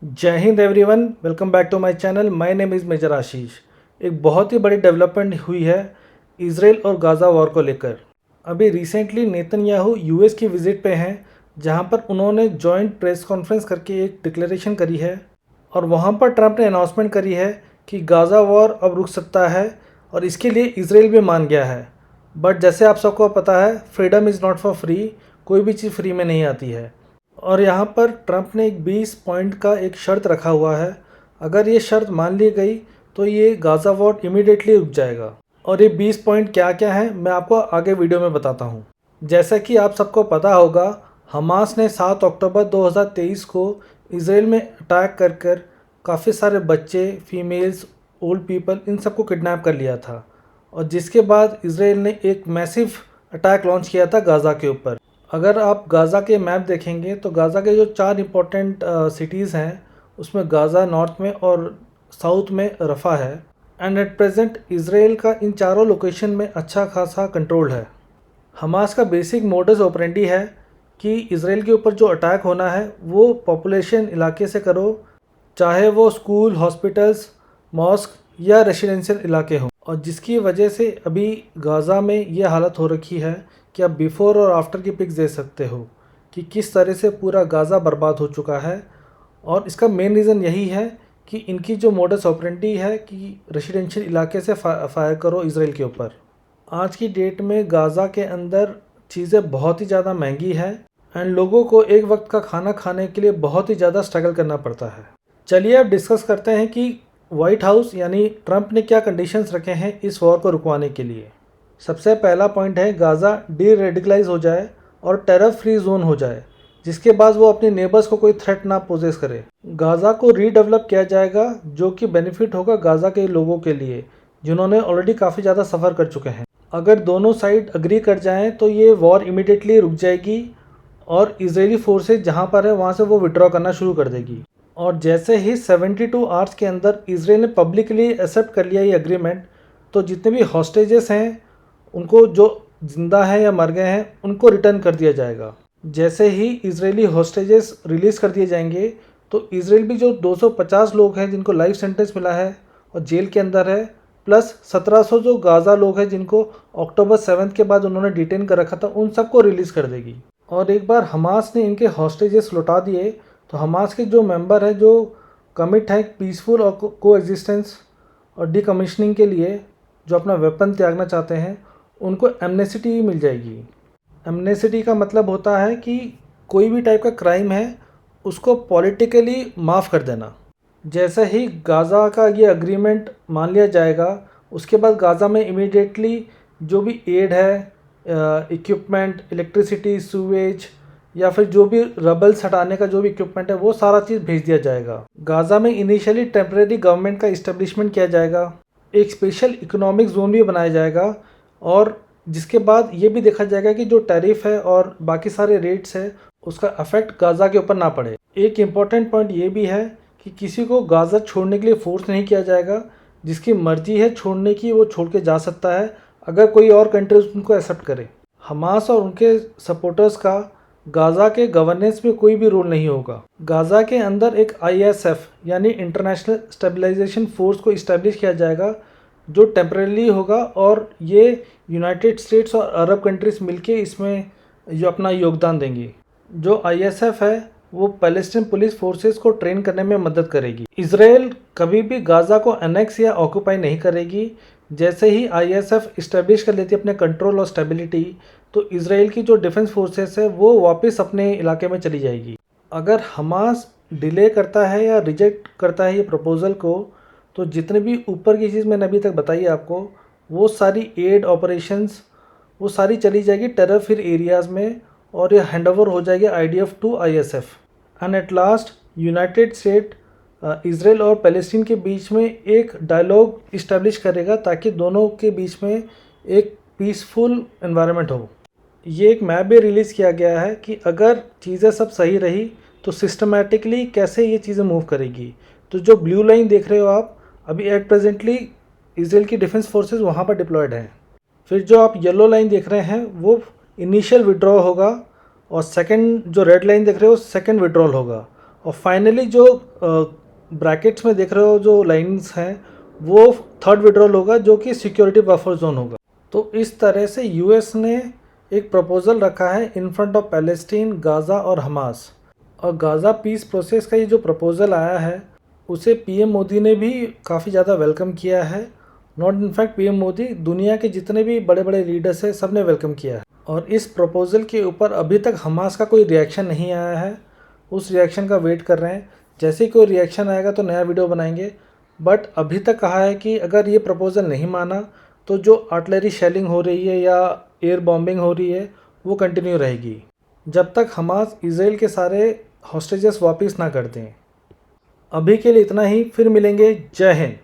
जय हिंद everyone, welcome back to my channel. My name is major Ashish. एक बहुत ही बड़ी डेवलपमेंट हुई है इजराइल और गाज़ा वॉर को लेकर। अभी रिसेंटली नेतन्याहू यूएस की विज़िट पे हैं, जहां पर उन्होंने जॉइंट प्रेस कॉन्फ्रेंस करके एक डिक्लेरेशन करी है और वहां पर ट्रंप ने अनाउंसमेंट करी है कि गाज़ा वॉर अब रुक सकता है और इसके लिए इजराइल भी मान गया है। बट जैसे आप सबको पता है, freedom is not for free, कोई भी चीज़ फ्री में नहीं आती है। और यहाँ पर ट्रंप ने एक 20 पॉइंट का एक शर्त रखा हुआ है। अगर ये शर्त मान ली गई तो ये गाज़ा वॉर इमीडिएटली रुक जाएगा। और ये 20 पॉइंट क्या क्या हैं मैं आपको आगे वीडियो में बताता हूँ। जैसा कि आप सबको पता होगा, हमास ने 7 अक्टूबर 2023 को इसराइल में अटैक कर काफ़ी सारे बच्चे, फीमेल्स, ओल्ड पीपल, इन सबको किडनैप कर लिया था। और जिसके बाद इसराइल ने एक मैसिव अटैक लॉन्च किया था गाज़ा के ऊपर। अगर आप गाज़ा के मैप देखेंगे तो गाज़ा के जो 4 इम्पोर्टेंट सिटीज़ हैं, उसमें गाज़ा नॉर्थ में और साउथ में रफ़ा है। एंड एट प्रेजेंट इसराइल का इन चारों लोकेशन में अच्छा खासा कंट्रोल है। हमास का बेसिक मोडस ऑपरेंडी है कि इसराइल के ऊपर जो अटैक होना है वो पॉपुलेशन इलाके से करो, चाहे वो स्कूल, हॉस्पिटल्स, मॉस्क या रेसिडेंशियल इलाके हों। और जिसकी वजह से अभी गाज़ा में ये हालत हो रखी है कि आप बिफ़ोर और आफ्टर की पिक्स दे सकते हो कि किस तरह से पूरा गाज़ा बर्बाद हो चुका है। और इसका मेन रीज़न यही है कि इनकी जो मोडस ऑपरेंडी है कि रेसिडेंशियल इलाके से फायर करो इसराइल के ऊपर। आज की डेट में गाज़ा के अंदर चीज़ें बहुत ही ज़्यादा महंगी है एंड लोगों को एक वक्त का खाना खाने के लिए बहुत ही ज़्यादा स्ट्रगल करना पड़ता है। चलिए अब डिस्कस करते हैं कि वाइट हाउस यानी ट्रंप ने क्या कंडीशंस रखे हैं इस वॉर को रुकवाने के लिए। सबसे पहला पॉइंट है गाज़ा डी रेडिकलाइज हो जाए और टेरर फ्री जोन हो जाए, जिसके बाद वो अपने नेबर्स को कोई थ्रेट ना पोजेस करे। गाज़ा को रीडेवलप किया जाएगा, जो कि बेनिफिट होगा गाज़ा के लोगों के लिए, जिन्होंने ऑलरेडी काफ़ी ज़्यादा सफ़र कर चुके हैं। अगर दोनों साइड अग्री कर जाएं तो ये वॉर इमीडिएटली रुक जाएगी और इजरायली फोर्सेज जहां पर है वहां से वो विड्रॉ करना शुरू कर देगी। और जैसे ही 72 आवर्स के अंदर इसराइल ने पब्लिकली एक्सेप्ट कर लिया ये एग्रीमेंट, तो जितने भी हॉस्टेजेस हैं उनको, जो जिंदा हैं या मर गए हैं, उनको रिटर्न कर दिया जाएगा। जैसे ही इजरायली हॉस्टेजेस रिलीज़ कर दिए जाएंगे तो इसराइल भी जो 250 लोग हैं जिनको लाइफ सेंटेंस मिला है और जेल के अंदर है, प्लस 1700 जो गाज़ा लोग हैं जिनको अक्टूबर 7 के बाद उन्होंने डिटेन कर रखा था, उन सबको रिलीज़ कर देगी। और एक बार हमास ने इनके हॉस्टेजेस लौटा दिए तो हमास के जो मेंबर हैं, जो कमिट हैं पीसफुल और को एग्जिस्टेंस और डिकमिशनिंग के लिए, जो अपना वेपन त्यागना चाहते हैं, उनको एमनेसिटी मिल जाएगी। एमनेसिटी का मतलब होता है कि कोई भी टाइप का क्राइम है उसको पॉलिटिकली माफ़ कर देना। जैसे ही गाज़ा का ये अग्रीमेंट मान लिया जाएगा, उसके बाद गाज़ा में इमीडिएटली जो भी एड है, इक्विपमेंट, इलेक्ट्रिसिटी, सूवेज या फिर जो भी रबल्स हटाने का जो भी इक्विपमेंट है, वो सारा चीज़ भेज दिया जाएगा। गाज़ा में इनिशियली टेम्परेरी गवर्नमेंट का इस्टेब्लिशमेंट किया जाएगा, एक स्पेशल इकोनॉमिक जोन भी बनाया जाएगा और जिसके बाद ये भी देखा जाएगा कि जो टैरिफ है और बाकी सारे रेट्स है उसका अफेक्ट गाज़ा के ऊपर ना पड़े। एक इम्पॉर्टेंट पॉइंट ये भी है कि किसी को गाज़ा छोड़ने के लिए फोर्स नहीं किया जाएगा। जिसकी मर्जी है छोड़ने की वो छोड़ के जा सकता है, अगर कोई और कंट्रीज उनको एक्सेप्ट करे। हमास और उनके सपोर्टर्स का गाज़ा के गवर्नेंस में कोई भी रोल नहीं होगा। गाज़ा के अंदर एक ISF यानी इंटरनेशनल स्टेबलाइजेशन फोर्स को इस्टेब्लिश किया जाएगा, जो टेम्परेरी होगा और ये यूनाइटेड स्टेट्स और अरब कंट्रीज़ मिलके इसमें जो अपना योगदान देंगी। जो ISF है वो पैलेस्टीन पुलिस फोर्सेस को ट्रेन करने में मदद करेगी। इसराइल कभी भी गाज़ा को एनेक्स या ऑक्यूपाई नहीं करेगी। जैसे ही ISF इस्टेब्लिश कर लेती है अपने कंट्रोल और स्टेबिलिटी, तो इसराइल की जो डिफेंस फोर्सेस है वो वापस अपने इलाके में चली जाएगी। अगर हमास डिले करता है या रिजेक्ट करता है ये प्रपोज़ल को, तो जितने भी ऊपर की चीज़ मैंने अभी तक बताई आपको, वो सारी एड ऑपरेशंस वो सारी चली जाएगी टेरर फ्री एरियाज़ में और ये हैंडओवर हो जाएगी IDF to ISF। And at last United State Israel और पैलेस्टीन के बीच में एक डायलॉग इस्टेब्लिश करेगा ताकि दोनों के बीच में एक पीसफुल एनवायरनमेंट हो। ये एक मैप भी रिलीज़ किया गया है कि अगर चीज़ें सब सही रही तो सिस्टमेटिकली कैसे ये चीज़ें मूव करेगी। तो जो ब्लू लाइन देख रहे हो आप, अभी एट प्रेजेंटली इसराइल की डिफेंस फोर्सेस वहाँ पर डिप्लॉयड हैं। फिर जो आप येलो लाइन देख रहे हैं वो इनिशियल विड्रॉ होगा और सेकंड जो रेड लाइन देख रहे हो सेकंड विड्रॉल होगा। और फाइनली जो ब्रैकेट्स में देख रहे हो जो लाइंस हैं वो थर्ड विड्रॉल होगा जो कि सिक्योरिटी बफर जोन होगा। तो इस तरह से यूएस ने एक प्रपोज़ल रखा है in front of Palestine, Gaza और हमास। और गाज़ा पीस प्रोसेस का ये जो प्रपोज़ल आया है उसे पीएम मोदी ने भी काफ़ी ज़्यादा वेलकम किया है। नॉट इनफैक्ट पीएम मोदी, दुनिया के जितने भी बड़े बड़े लीडर्स हैं सब ने वेलकम किया है। और इस प्रपोज़ल के ऊपर अभी तक हमास का कोई रिएक्शन नहीं आया है, उस रिएक्शन का वेट कर रहे हैं। जैसे ही कोई रिएक्शन आएगा तो नया वीडियो बनाएंगे। बट अभी तक कहा है कि अगर ये प्रपोज़ल नहीं माना तो जो आर्टिलरी शेलिंग हो रही है या एयर बॉम्बिंग हो रही है वो कंटिन्यू रहेगी जब तक हमास इजराइल के सारे हॉस्टेजेस वापस ना कर दें। अभी के लिए इतना ही, फिर मिलेंगे। जय हिंद।